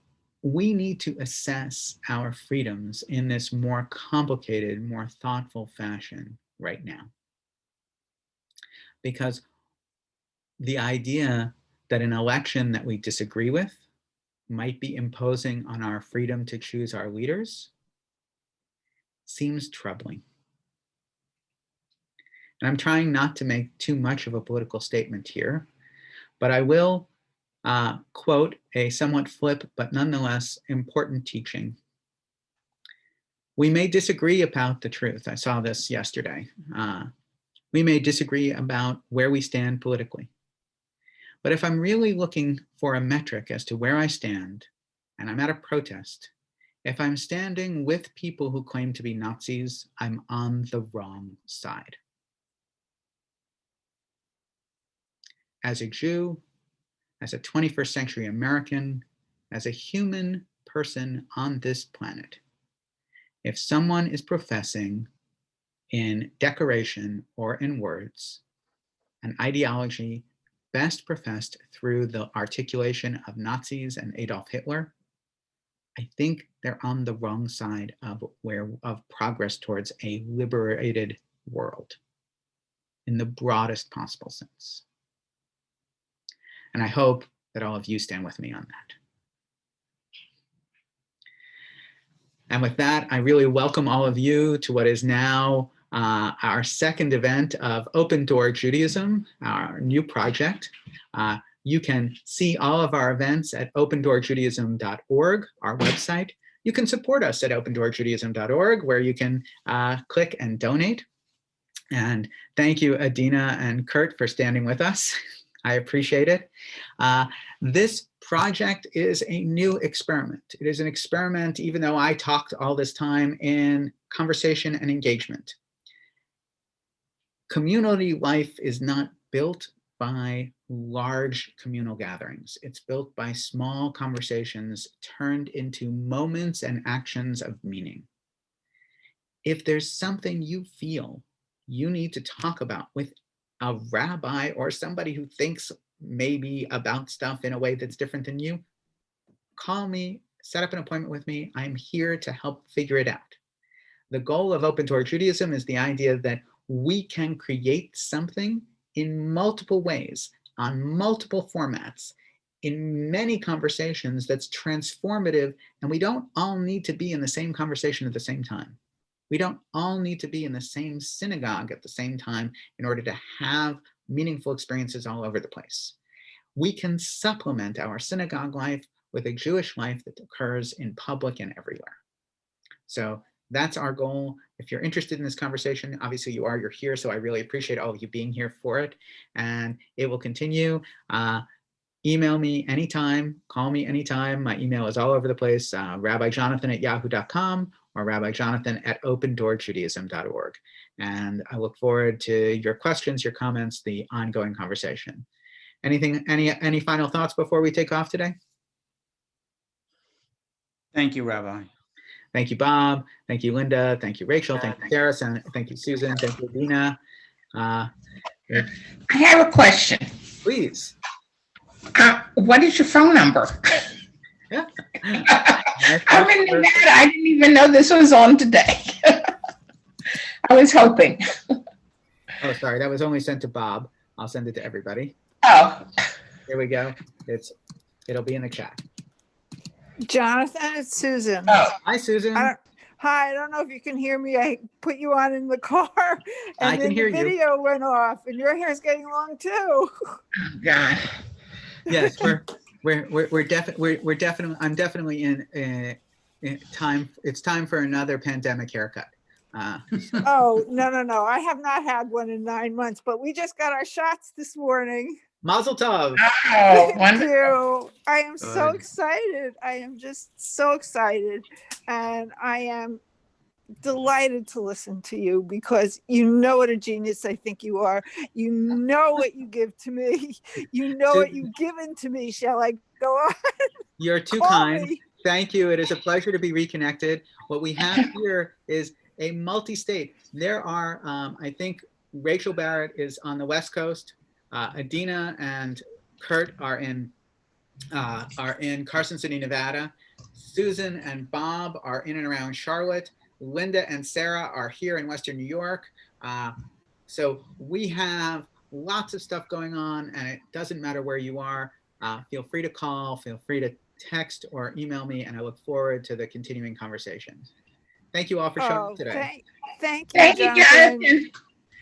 we need to assess our freedoms in this more complicated, more thoughtful fashion right now. Because the idea that an election that we disagree with might be imposing on our freedom to choose our leaders seems troubling. And I'm trying not to make too much of a political statement here, but I will quote a somewhat flip but nonetheless important teaching. We may disagree about the truth. I saw this yesterday. We may disagree about where we stand politically. But if I'm really looking for a metric as to where I stand, and I'm at a protest, if I'm standing with people who claim to be Nazis, I'm on the wrong side. As a Jew, as a 21st century American, as a human person on this planet, if someone is professing in decoration or in words an ideology best professed through the articulation of Nazis and Adolf Hitler, I think they're on the wrong side of progress towards a liberated world in the broadest possible sense. And I hope that all of you stand with me on that. And with that, I really welcome all of you to what is now our second event of Open Door Judaism, our new project. You can see all of our events at opendoorjudaism.org, our website. You can support us at opendoorjudaism.org, where you can click and donate. And thank you, Adina and Kurt, for standing with us. I appreciate it. This project is a new experiment. It is an experiment, even though I talked all this time in conversation and engagement. Community life is not built by large communal gatherings. It's built by small conversations turned into moments and actions of meaning. If there's something you feel you need to talk about with a rabbi or somebody who thinks maybe about stuff in a way that's different than you, call me, set up an appointment with me. I'm here to help figure it out. The goal of Open Door Judaism is the idea that we can create something in multiple ways, on multiple formats, in many conversations that's transformative, and we don't all need to be in the same conversation at the same time. We don't all need to be in the same synagogue at the same time in order to have meaningful experiences all over the place. We can supplement our synagogue life with a Jewish life that occurs in public and everywhere. So that's our goal. If you're interested in this conversation, obviously you're here, so I really appreciate all of you being here for it, and it will continue. Email me anytime, call me anytime. My email is all over the place, rabbijonathan@yahoo.com or rabbijonathan@opendoorjudaism.org. And I look forward to your questions, your comments, the ongoing conversation. Any final thoughts before we take off today? Thank you, Rabbi. Thank you, Bob. Thank you, Linda. Thank you, Rachel. Thank you, Sarah. Thank you, Susan. Thank you, Dina. I have a question. Please. What is your phone number? Yeah. I'm in Nevada. I didn't even know this was on today. I was hoping. Oh, sorry. That was only sent to Bob. I'll send it to everybody. Oh. Here we go. It'll be in the chat. Jonathan, it's Susan. Oh. Hi, Susan. Hi, I don't know if you can hear me. I put you on in the car, and I can then hear the you. video went off, and your hair's getting long too. Oh, God. Yes, we're definitely. I'm definitely in time. It's time for another pandemic haircut. Oh, no. I have not had one in 9 months, but we just got our shots this morning. Mazel tov. Oh, Thank wonderful. you. I am so Good. excited. I am just so excited. And I am delighted to listen to you because you know what a genius I think you are. You know what you give to me. You know what you've given to me. Shall I go on? You're too Call kind. me. Thank you. It is a pleasure to be reconnected. What we have here is a multi-state. There are, I think Rachel Barrett is on the West Coast. Adina and Kurt are in Carson City, Nevada. Susan and Bob are in and around Charlotte. Linda and Sarah are here in Western New York. So we have lots of stuff going on, and it doesn't matter where you are. Feel free to call, feel free to text or email me, and I look forward to the continuing conversation. Thank you all for showing up today. Thank you, Thank you, Jonathan. Jonathan.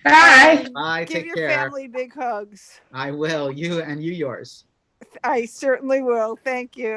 Bye. Bye, Give take your care. family big hugs. I will, you and you yours. I certainly will. Thank you.